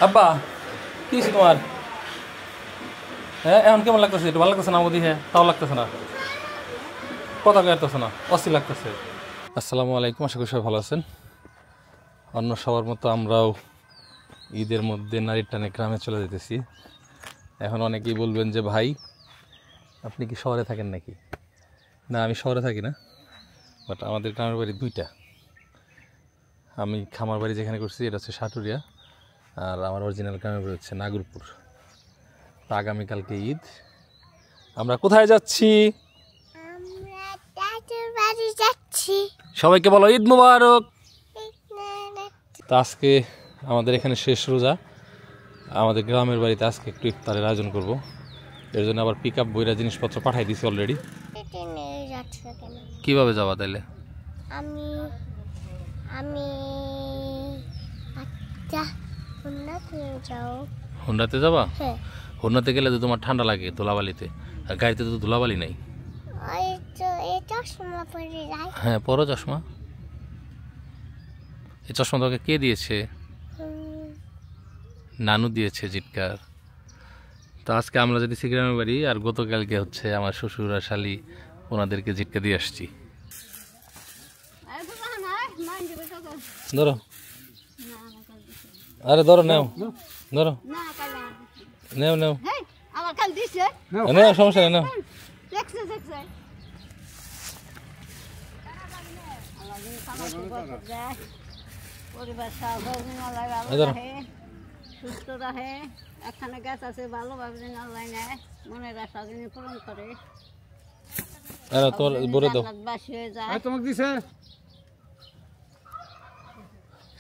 আব্বা কি হয়েছে তোমার? হ্যাঁ এখন কেমন লাগতেছে? একটু ভালো লাগতেছে না? আমাদের হ্যাঁ তাও লাগতেছে না, কথা কাটতেছে না, অস্থির লাগতেছে। আসসালামু আলাইকুম, আশা করি সবাই ভালো আছেন। অন্য সবার মতো আমরাও ঈদের মধ্যে নারীর টানে গ্রামে চলে যেতেছি। এখন অনেকেই বলবেন যে ভাই আপনি কি শহরে থাকেন নাকি? না, আমি শহরে থাকি না, বাট আমাদের গ্রামের বাড়ি দুইটা। আমি খামার বাড়ি যেখানে করছি এটা হচ্ছে সাটুরিয়া, আর আমার অরিজিনাল গ্রামের বাড়ি হচ্ছে নাগরপুর। তো আগামীকালকে ঈদ, আমরা কোথায় যাচ্ছি? সবাইকে বলো ঈদ মুবারক। তো আজকে আমাদের এখানে শেষ রোজা, আমাদের গ্রামের বাড়িতে আজকে একটু ইফতারের আয়োজন করব। এর জন্য আবার পিক আপ বইরা জিনিসপত্র পাঠাই দিছি অলরেডি। কিভাবে যাবা তাইলে? আমি হোন্ডাতে যাবা? হ্যাঁ। হোন্ডাতে গেলে তো তোমার ঠান্ডা লাগে ধুলাবালিতে, আর গাড়িতে তো ধুলাবালি নাই। হ্যাঁ, পরো চশমা। এই চশমা তোকে কে দিয়েছে? নানু দিয়েছে জিটকার। তো আজকে আমরা যদি গ্রামের বাড়ি, আর গতকালকে হচ্ছে আমার শ্বশুর আর শালি ওনাদেরকে জিটকা দিয়ে আসছি। ধরো, আরে ধরো, নেও ধরো, নেও নেও নেও, সমস্যা নেই, নেও। সুস্থ রাখে, একখানে গাছ আছে ভালোভাবে যেন আল্লাহ নেয়, মনের আশা যেন পূরণ করে, জান্নাতবাসী হয়ে যায়। তোমাকে দিছে,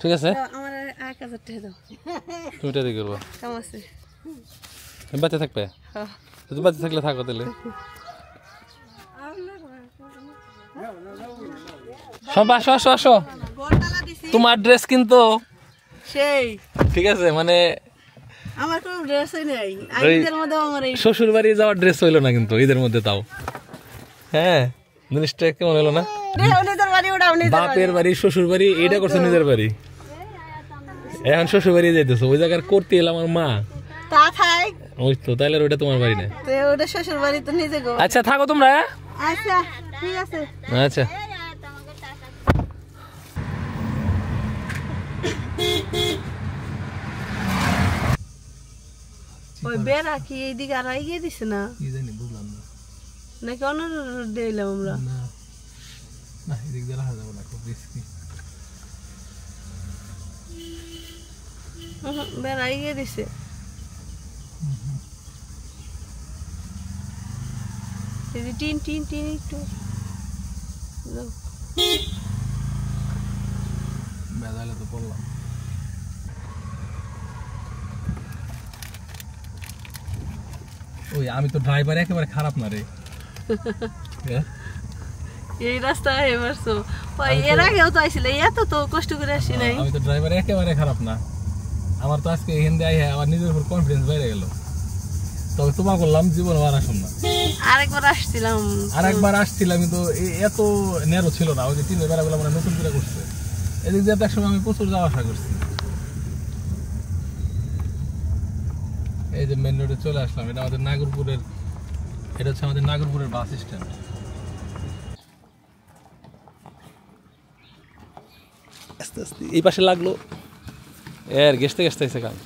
ঠিক আছে। আমার 1000 টাকা দাও, তুমি এটা দিয়ে করবো। কাম আছে, তুমি বাচ্চা থাকবে? তুমি বাচ্চা থাকলে থাকো তাহলে। সব আসো আসো আসো, তোমার ড্রেস কিন্তু সেই ঠিক আছে, মানে আমার কোনো ড্রেসই নেই। ঈদের মধ্যে আমার এই শ্বশুর বাড়ি যাওয়ার ড্রেস হইলো না কিন্তু ঈদের মধ্যে, তাও হ্যাঁ জিনিসটা কেমন হলো না? নিজের বাড়ি, ওটা বাপের বাড়ি শ্বশুর বাড়ি, এটা করছে নিজের বাড়ি। এখন শ্বশুর বাড়ি যাইতেছো, ওই জায়গার করতে এলাম আমার মা, তা থাক ওই তো, তাইলে ওইটা তোমার বাড়ি না। তো ওটা শ্বশুর বাড়ি, তো নিজে গো। আচ্ছা থাকো তোমরা। আচ্ছা ঠিক আছে। আচ্ছা ওই বেড়া কি এইদিকে আর এগিয়ে দিছে না কি জানি, বুঝলাম না। নাকি অন্য রোড দিয়ে এলাম আমরা? না না, এদিক দিয়ে রাখা যাবে না, খুব রিস্কি। বেড়া এগিয়ে দিছে। টিন টিন টিন একটু বেজালে তো পড়লাম। ওই আমি তো ড্রাইভার একেবারে খারাপ না রে। এই রাস্তা এবারছো এর আগেও তো আইছিল, এত তো কষ্ট করে আসি নাই। আমি তো ড্রাইভার একেবারে খারাপ না, আমার তো আজকে হিন্দি আই আমার নিজের উপর কনফিডেন্স বেড়ে গেল। তবে তোমার করলাম জীবন আর আসুন না। আরেকবার আসছিলাম কিন্তু এত নেরো ছিল না, ওই যে তিনের বেড়াগুলো মানে নতুন করে করছে, এদিক দিয়ে এক সময় আমি প্রচুর যাওয়া আসা করছি। এই যে মেন রোডে চলে আসলাম, এটা আমাদের নাগরপুরের, এটা হচ্ছে আমাদের নাগরপুরের বাস স্ট্যান্ড। আস্তে আস্তে এই পাশে লাগলো, এর গেছতে গেছতে এসে কাল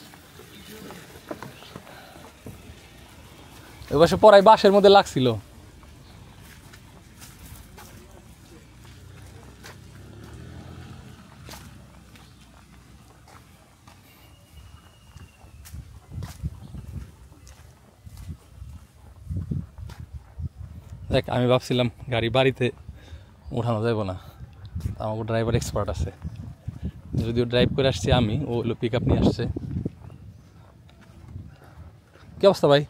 ওই পাশে পড়াই বাসের মধ্যে লাগছিল। দেখ আমি ভাবছিলাম গাড়ি বাড়িতে উঠানো যাবো না, আমাকে ড্রাইভার এক্সপার্ট আছে, যদিও ড্রাইভ করে আসছি আমি, ও হলো পিক আপ নিয়ে আসছে। কি অবস্থা ভাই?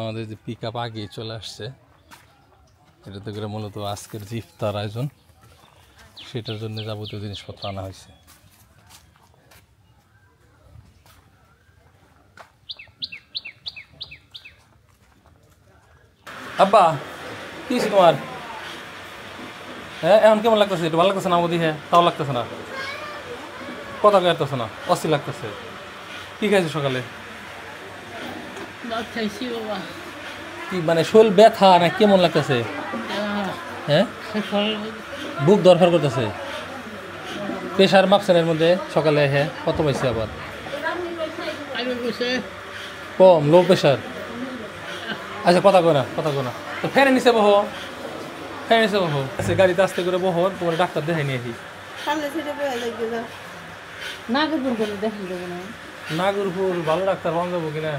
আমাদের যে পিক আপ আগেই চলে আসছে, এটাতে করে মূলত আজকের যে ইফতার আয়োজন সেটার জন্য যাবতীয় জিনিসপত্র আনা হয়েছে। আব্বা কি হয়েছে তোমার? হ্যাঁ এখন কেমন লাগতেছে? একটু ভালো লাগতেছে না? আমাদের হ্যাঁ তাও লাগতেছে না, কথা কাটতেছে না, অস্থির লাগতেছে। কি খাইছো সকালে? ভাত খাইছি বাবা। কি মানে শরীর ব্যথা না কেমন লাগতেছে? হ্যাঁ, বুক দরকার করতেছে। প্রেশার মাপছেনের মধ্যে সকালে? হ্যাঁ, কত পাইছে আবার? কম, লো প্রেশার। আচ্ছা কথা কো না, কথা কো না। তো ফ্যানের নিচে বহো, ফ্যানের নিচে বহো। আচ্ছা গাড়িতে আস্তে করে বহো, তোমার ডাক্তার দেখাই নিয়ে আসি। নাগরপুর ভালো ডাক্তার পাওয়া যাবো কিনা?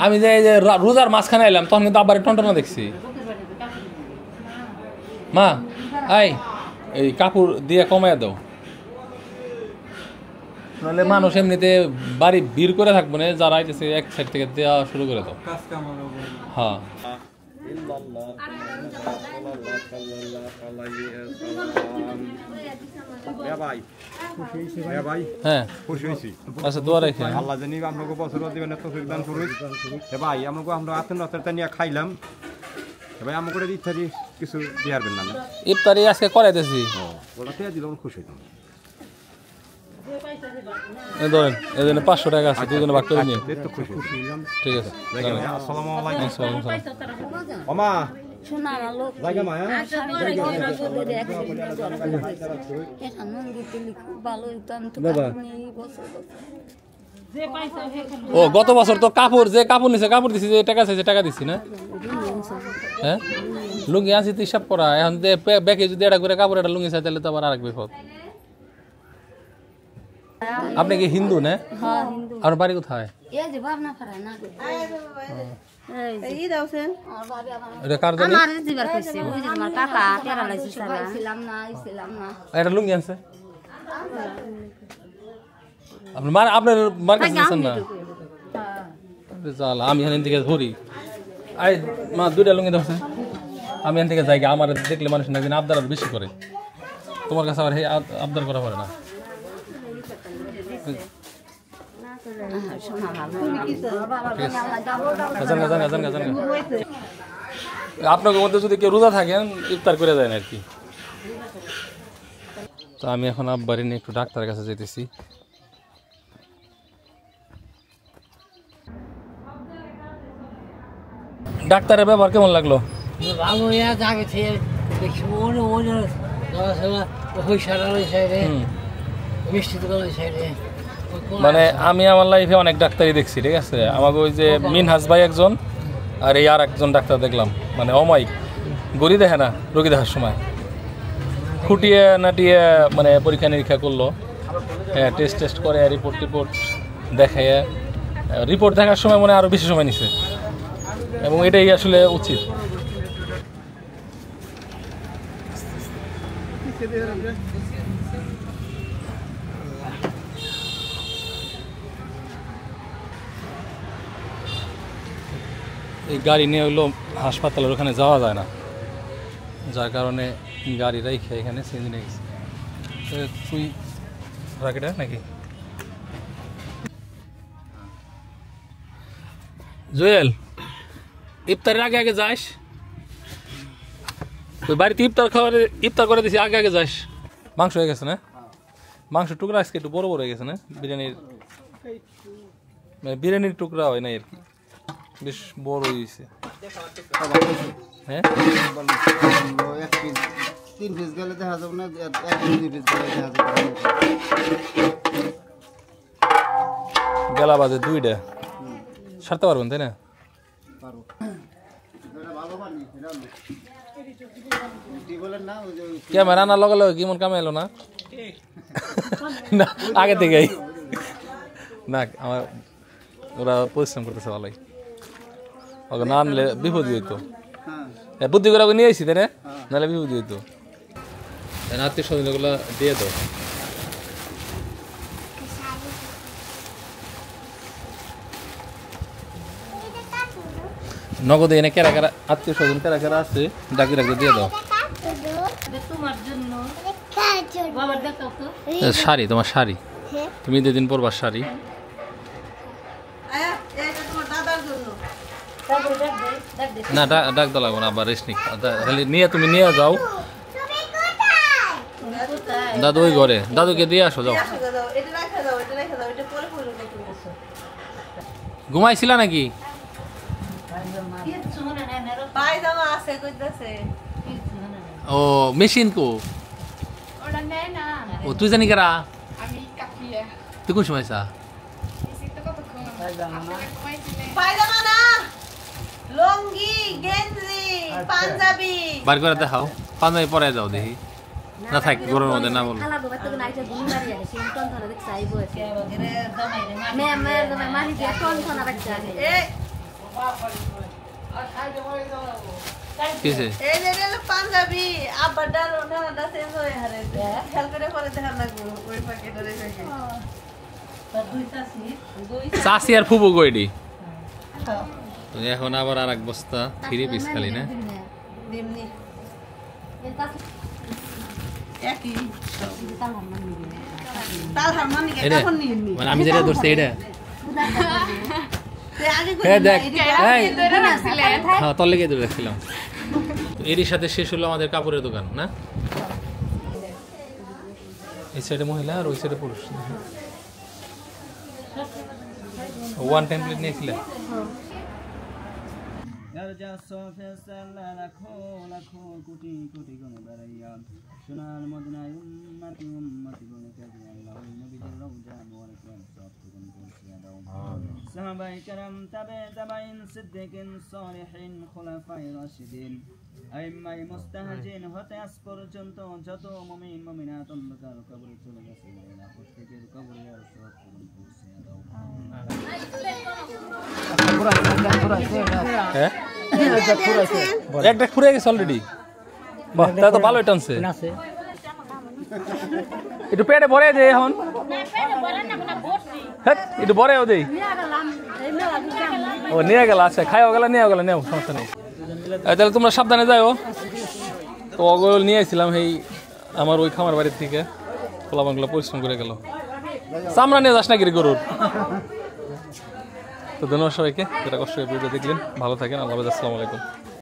আমি যে রোজার মাঝখানে এলাম তখন কিন্তু আবার টনটনা দেখছি। মা আই এই কাপড় দিয়ে কমায় দাও, নাহলে মানুষ এমনিতে বাড়ি ভিড় করে থাকবো না, যারা আইতেছে এক সাইড থেকে দেওয়া শুরু করে দাও। হ্যাঁ হ্যাঁ আচ্ছা দোয়া রেখে আল্লাহ জানি আপনাকে বছর দিবেন তৌফিক দান করুন। ভাই আমাকে আমরা আতেন রাতেরটা নিয়ে খাইলাম, ভাই আমাকে ইচ্ছা দিয়ে কিছু দিয়ে পারবেন না? ইফতারি আজকে করাইতেছি, ওটাতে দিলাম খুশি হইতাম। ধরেন এই জন্য 500 টাকা আছে, দুজনে ভাগ করে নিয়ে। ঠিক আছে, আসসালামু আলাইকুম। আসসালামু আলাইকুম। ওমা শোনা আলো জায়গা মা খুব ভালো হইতো। আমি তো ও গত বছর তো কাপড় যে কাপড় নিছে কাপড় দিছি, যে টাকা চাইছে টাকা দিছি না? হ্যাঁ লুঙ্গি আনছি তো হিসাব করা, এখন ব্যাগে যদি এটা করে কাপড় একটা লুঙ্গি চাই তাহলে তো আবার আরেক বিপদ। আপনি কি হিন্দু না? আর বাড়ি কোথায়? এটা কার জন্য? এটা লুঙ্গি আনছে আপনার মার কাছে দিচ্ছেন না? আমি এখান থেকে ধরি আই মা, 2টা লুঙ্গি ধরছে। আমি এখান থেকে যাই, আমার দেখলে মানুষ না আবদার আর বেশি করে, তোমার কাছে আবার আবদার করা পারে না। আপনাদের মধ্যে যদি কেউ রোজা থাকেন ইফতার করে দেন আর কি। তো আমি এখন আব্বারি নিয়ে একটু ডাক্তারের কাছে যেতেছি। ডাক্তারের ব্যবহার কেমন লাগলো? ভালো আগে থেকে দেখছি মিষ্টি দোকান ওই সাইডে। মানে আমি আমার লাইফে অনেক ডাক্তারই দেখছি, ঠিক আছে। আমাকে ওই যে মিনহাজ ভাই একজন, আর এই আর একজন ডাক্তার দেখলাম, মানে অমায়িক গড়ি দেখে না রোগী দেখার সময়, খুঁটিয়ে নাটিয়ে মানে পরীক্ষা নিরীক্ষা করলো, হ্যাঁ টেস্ট করে রিপোর্ট দেখায়, রিপোর্ট দেখার সময় মনে আরও বেশি সময় নিছে, এবং এটাই আসলে উচিত। এই গাড়ি নিয়ে হইলো হাসপাতালের ওখানে যাওয়া যায় না, যার কারণে গাড়ি রাইখে এখানে চেঞ্জ নিয়ে গেছে। তুই রাকেটা নাকি জুয়েল, ইফতারের আগে আগে যাস, ওই বাড়িতে ইফতার করে দিছি, আগে আগে যাস। মাংস হয়ে গেছে না? মাংস টুকরা আজকে একটু বড় বড় হয়ে গেছে না? বিরিয়ানির টুকরা হয় না আর কি, বেশ বড় হয়েছে। হ্যাঁ 3 পিস গেলে দেখা যাবে না, 1-2 পিস গেলে দেখা যাবে। গেলা বাজে 2টা, সারতে পারবেন তাই না? ক্যামেরা না লাগালে কেমন কামে এলো না? না আগে থেকেই না, আমার ওরা পরিশ্রম করতেছে ভালোই, ওকে না আনলে বিপদ হইতো। বুদ্ধি করে ওকে নিয়ে আসি তাই না, নাহলে বিপদ হইতো। আত্মীয় স্বজন ওগুলো দিয়ে দাও। নগদে এনে কেরা কেরা আত্মীয় স্বজন কেরা কেরা আছে ডাকি ডাকি দিয়ে দাও। শাড়ি, তোমার শাড়ি, তুমি 2 দিন পরবার শাড়ি। না ডাক দেওয়া লাগবো না, আবার রেস্ট নিক, তাহলে নিয়ে তুমি নিয়ে যাও। দাদু ওই ঘরে, দাদুকে দিয়ে আসো যাও। ঘুমাইছিল নাকি? পায়জামা আছে কইতাছে ও মেশিন কো? ও তুই জানি কারা? তুই কোন সময় চা? পায়জামা না লুঙ্গি গেঞ্জি পাঞ্জাবি বার করে দেখাও, পাঞ্জাবি পরে যাও দেখি। না থাক গরমের মধ্যে না বল। কিসে? এই যে রে পাঞ্জাবি আব্বার ডাল ওনাটা চেঞ্জ হয়ে হারে খেল করে পরে দেখা লাগবো ওই প্যাকেটে রেখে চাষি আর ফুবু কইডি এখন আবার আর এক বস্তা 3 পিস খালি না? দিমনি একই তাল হারমান নিকে এটা কখন নিয়ে নি মানে আমি যেটা ধরছি এটা। তে আগে হ্যাঁ দেখ, হ্যাঁ হ্যাঁ তোর লেগে ধরে রাখছিলাম। তো এরই সাথে শেষ হলো আমাদের কাপড়ের দোকান না? এই সাইডে মহিলা আর ওই সাইডে পুরুষ। ওয়ান টাইম প্লেট নিয়েছিলে? সোনার মদিনায় উম্মতি উম্মতি বলে কাজে আল্লাহ নবীদের রওজা মোবারক সবটুকুন পৌঁছে দাও। সাহাবায়ে কেরাম তাবেইন সিদ্দিকিন সালিহিন খুলাফায়ে রাশিদিন আইম্মাই মুস্তাহজিন হতে আজ পর্যন্ত যত মুমিন মুমিনাত অন্ধকার কবরে চলে গেছে আল্লাহ প্রত্যেকের কবরে আর সবটুকুন পৌঁছে দাও। হ্যাঁ একটা ফুরে গেছে অলরেডি। বাহ তা তো ভালোই টানছে। একটু পেটে ভরে দে এখন, হ্যাঁ একটু ভরেও দেই। ও নিয়ে গেল, আচ্ছা খাইও গেল, নিয়ে গেল, নেও সমস্যা নেই। তাহলে তোমরা সাবধানে যাও। তো ওগুলো নিয়ে আসছিলাম এই আমার ওই খামার বাড়ির থেকে, পোলাপানগুলো পরিশ্রম করে গেল। চামড়া নিয়ে যাস না কি গরুর। তো ধন্যবাদ সবাইকে যারা কষ্ট করে ভিডিও দেখলেন, ভালো থাকেন, আল্লাহ হাফেজ, আসসালামু আলাইকুম।